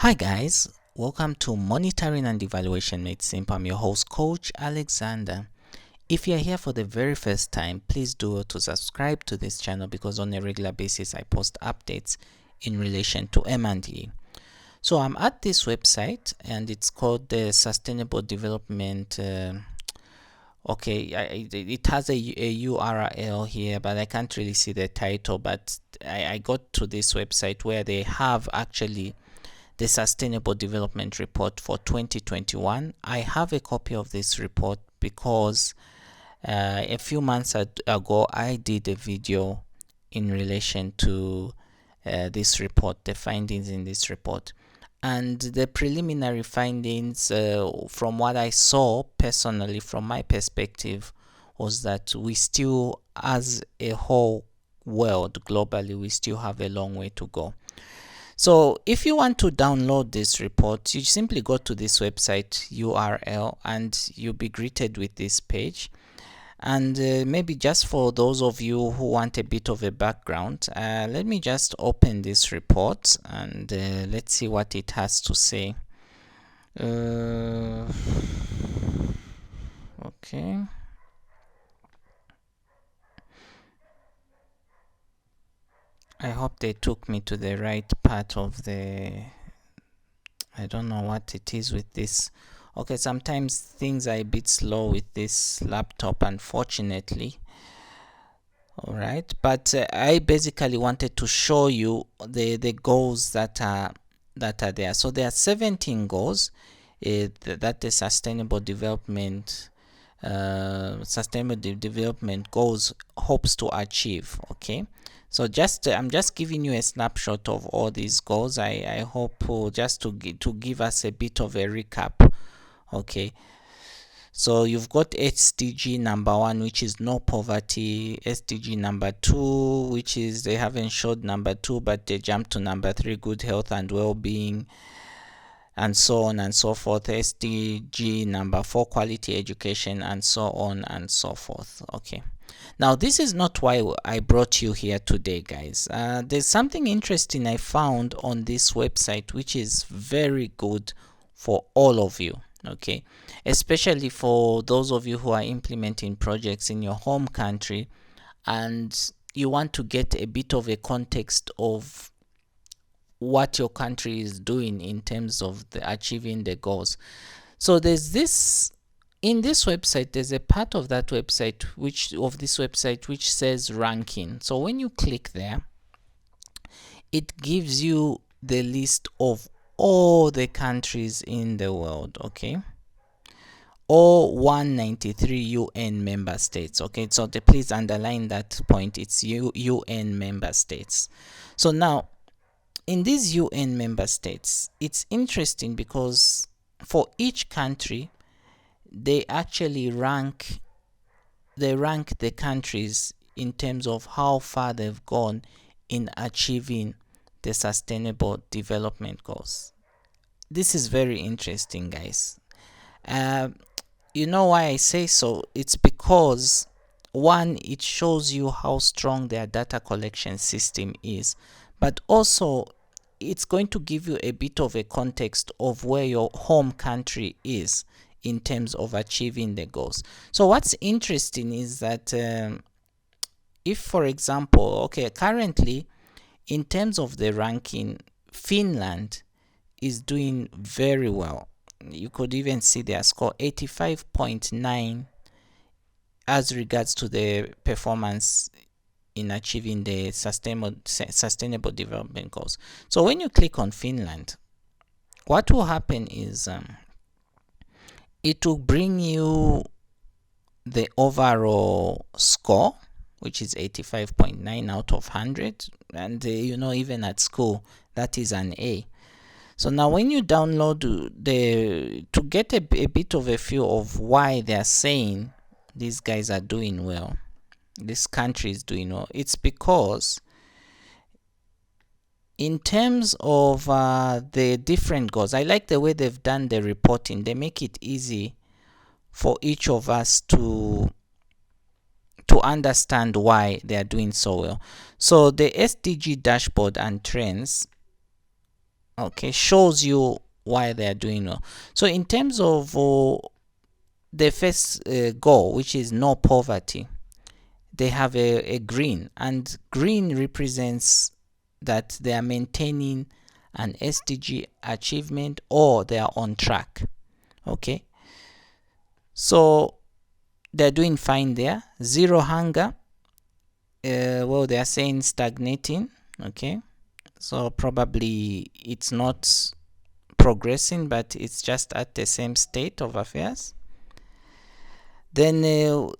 Hi guys, welcome to Monitoring and Evaluation Made Simple. I'm your host, Coach Alexander. If you're here for the very first time, please do to subscribe to this channel because on a regular basis I post updates in relation to M&E. So I'm at this website and it's called the Sustainable Development. It has a URL here, but I can't really see the title. But I got to this website where they have actually the Sustainable Development Report for 2021. I have a copy of this report because a few months ago I did a video in relation to this report, the findings in this report. And the preliminary findings, from what I saw personally, from my perspective, was that we still, as a whole world globally, we still have a long way to go. So if you want to download this report, you simply go to this website URL and you'll be greeted with this page. And maybe just for those of you who want a bit of a background, let me just open this report and let's see what it has to say. Okay. I hope they took me to the right part of the... I don't know what it is with this. Okay, sometimes things are a bit slow with this laptop, unfortunately. All right, but I basically wanted to show you the goals that are there. So there are 17 goals that the sustainable development goals hopes to achieve. Okay, so I'm just giving you a snapshot of all these goals. I hope just to give us a bit of a recap. Okay, so you've got SDG number 1, which is no poverty. SDG number 2, which is they haven't showed number 2, but they jumped to number 3, good health and well-being, and so on and so forth. SDG number 4, quality education, and so on and so forth. Okay, now this is not why I brought you here today, guys. There's something interesting I found on this website which is very good for all of you. Okay, especially for those of you who are implementing projects in your home country and you want to get a bit of a context of what your country is doing in terms of achieving the goals. So there's this in this website, there's a part of that website which says ranking. So when you click there, it gives you the list of all the countries in the world. Okay, or 193 UN member states. Okay, so please underline that point. It's UN member states. So now in these UN member states, it's interesting because for each country they actually rank the countries in terms of how far they've gone in achieving the sustainable development goals. This is very interesting, guys. You know why I say so? It's because, one, it shows you how strong their data collection system is, but also it's going to give you a bit of a context of where your home country is in terms of achieving the goals. So what's interesting is that if, for example, okay, currently in terms of the ranking, Finland is doing very well. You could even see their score 85.9 as regards to the performance in achieving the sustainable development goals. So when you click on Finland, what will happen is it will bring you the overall score, which is 85.9 out of 100, and you know, even at school that is an A. So now when you download to get a bit of a feel of why they are saying these guys are doing well, this country is doing well, it's because in terms of the different goals, I like the way they've done the reporting. They make it easy for each of us to understand why they are doing so well. So the SDG dashboard and trends, okay, shows you why they are doing well. So in terms of the first goal, which is no poverty, they have a green, and green represents that they are maintaining an SDG achievement or they are on track. Okay, so they're doing fine there. Zero hunger, well, they are saying stagnating. Okay, so probably it's not progressing, but it's just at the same state of affairs. Then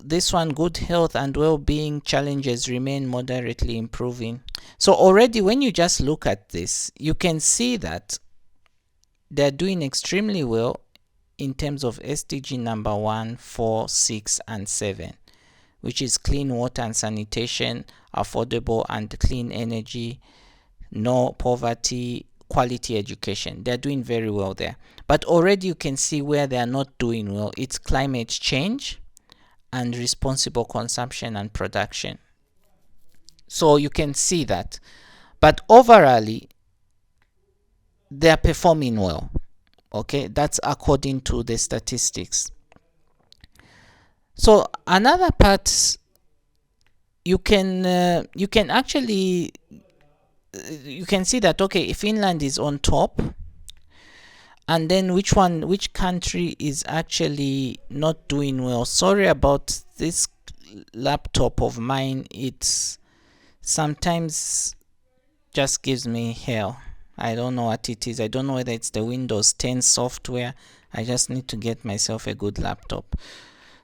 this one, good health and well-being challenges remain moderately improving. So already when you just look at this, you can see that they're doing extremely well in terms of SDG number 1, 4, 6, and 7, which is clean water and sanitation, affordable and clean energy, no poverty, quality education. They're doing very well there. But already you can see where they are not doing well. It's climate change and responsible consumption and production. So you can see that. But overall, they are performing well. Okay, that's according to the statistics. So another part, you can actually you can see that, okay, Finland is on top, and then which country is actually not doing well. Sorry about this laptop of mine, it's sometimes just gives me hell. I don't know what it is. I don't know whether it's the Windows 10 software. I just need to get myself a good laptop.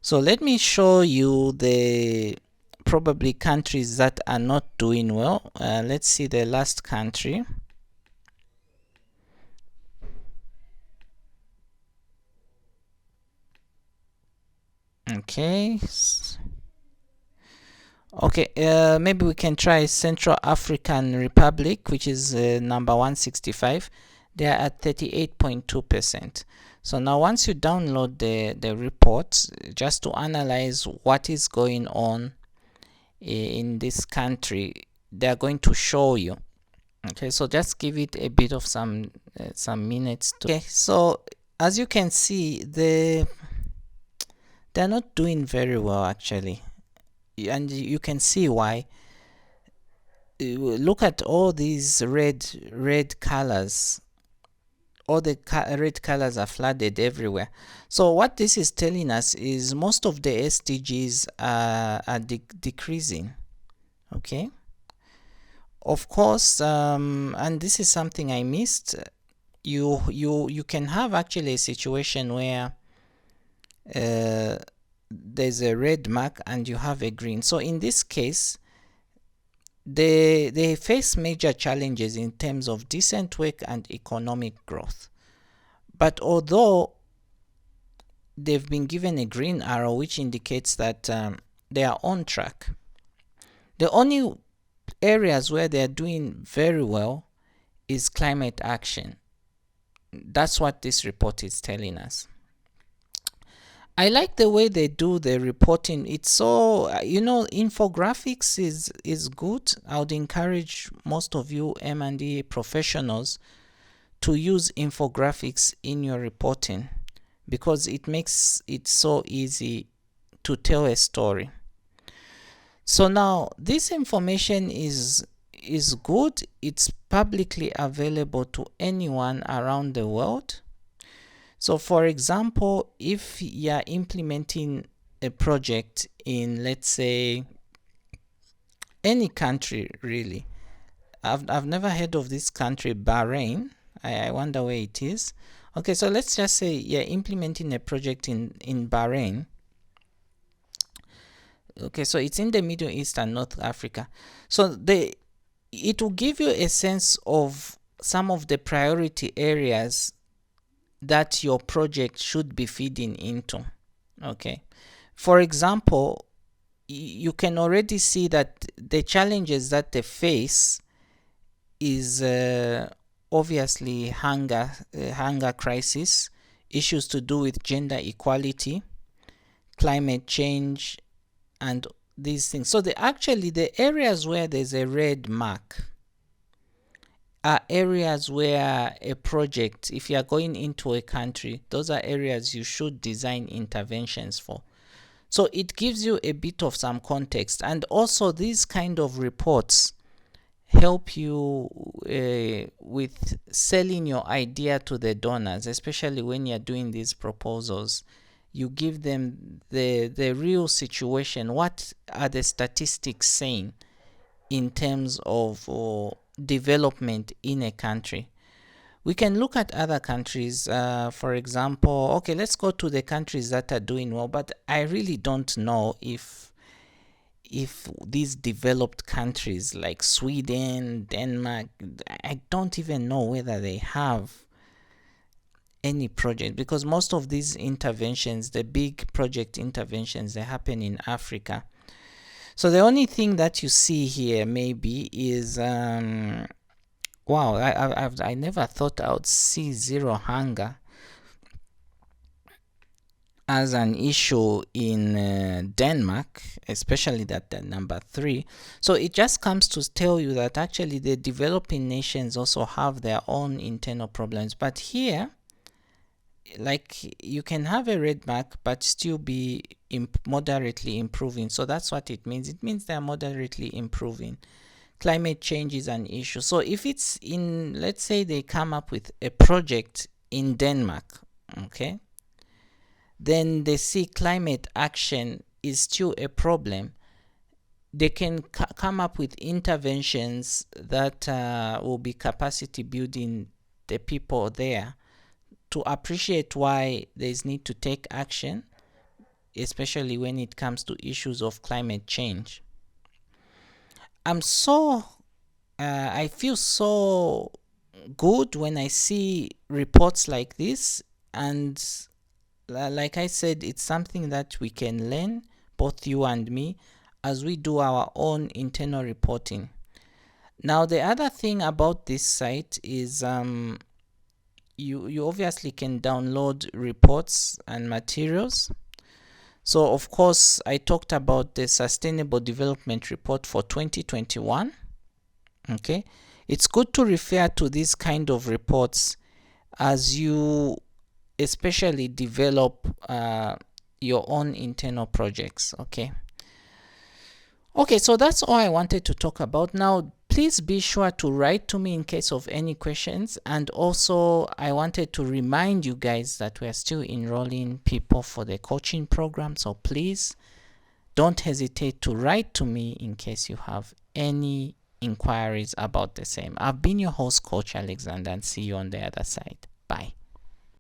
So let me show you the probably countries that are not doing well. Let's see the last country. Okay. Okay, maybe we can try Central African Republic, which is number 165. They are at 38.2%. So now once you download the report, just to analyze what is going on in this country, they are going to show you. Okay, so just give it a bit of some minutes. Okay, so as you can see, they're not doing very well actually, and you can see why. Look at all these red colors. All the red colors are flooded everywhere. So what this is telling us is most of the SDGs are decreasing. Okay, of course, and this is something I missed. You can have actually a situation where there's a red mark and you have a green. So in this case, they face major challenges in terms of decent work and economic growth. But although they've been given a green arrow, which indicates that they are on track, the only areas where they're doing very well is climate action. That's what this report is telling us. I like the way they do the reporting. It's so, infographics is good. I would encourage most of you M&E professionals to use infographics in your reporting because it makes it so easy to tell a story. So now this information is good. It's publicly available to anyone around the world. So for example, if you're implementing a project in, let's say, any country really, I've never heard of this country, Bahrain. I wonder where it is. Okay, so let's just say you're implementing a project in Bahrain. Okay, so it's in the Middle East and North Africa. So it will give you a sense of some of the priority areas that your project should be feeding into. Okay, for example, you can already see that the challenges that they face is obviously hunger crisis, issues to do with gender equality, climate change, and these things. So the areas where there's a red mark are areas where a project, if you are going into a country, those are areas you should design interventions for. So it gives you a bit of some context, and also these kind of reports help you with selling your idea to the donors, especially when you're doing these proposals. You give them the real situation. What are the statistics saying in terms of development in a country? We can look at other countries. For example, okay, let's go to the countries that are doing well, but I really don't know if these developed countries like Sweden, Denmark, I don't even know whether they have any project, because most of these interventions, the big project interventions, they happen in Africa. So the only thing that you see here maybe is wow, I never thought I would see zero hunger as an issue in Denmark, especially that number 3. So it just comes to tell you that actually the developing nations also have their own internal problems. But here, like, you can have a red mark but still be moderately improving. So that's what it means. It means they're moderately improving. Climate change is an issue. So if it's in, let's say they come up with a project in Denmark, okay, then they see climate action is still a problem, they can come up with interventions that will be capacity building the people there to appreciate why there's need to take action, especially when it comes to issues of climate change. I feel so good when I see reports like this, and like I said, it's something that we can learn, both you and me, as we do our own internal reporting. Now, the other thing about this site is you obviously can download reports and materials. So, of course, I talked about the Sustainable Development Report for 2021. Okay, it's good to refer to these kind of reports as you especially develop your own internal projects. Okay, so that's all I wanted to talk about. Now, please be sure to write to me in case of any questions. And also, I wanted to remind you guys that we are still enrolling people for the coaching program. So please don't hesitate to write to me in case you have any inquiries about the same. I've been your host, Coach Alexander, and see you on the other side. Bye.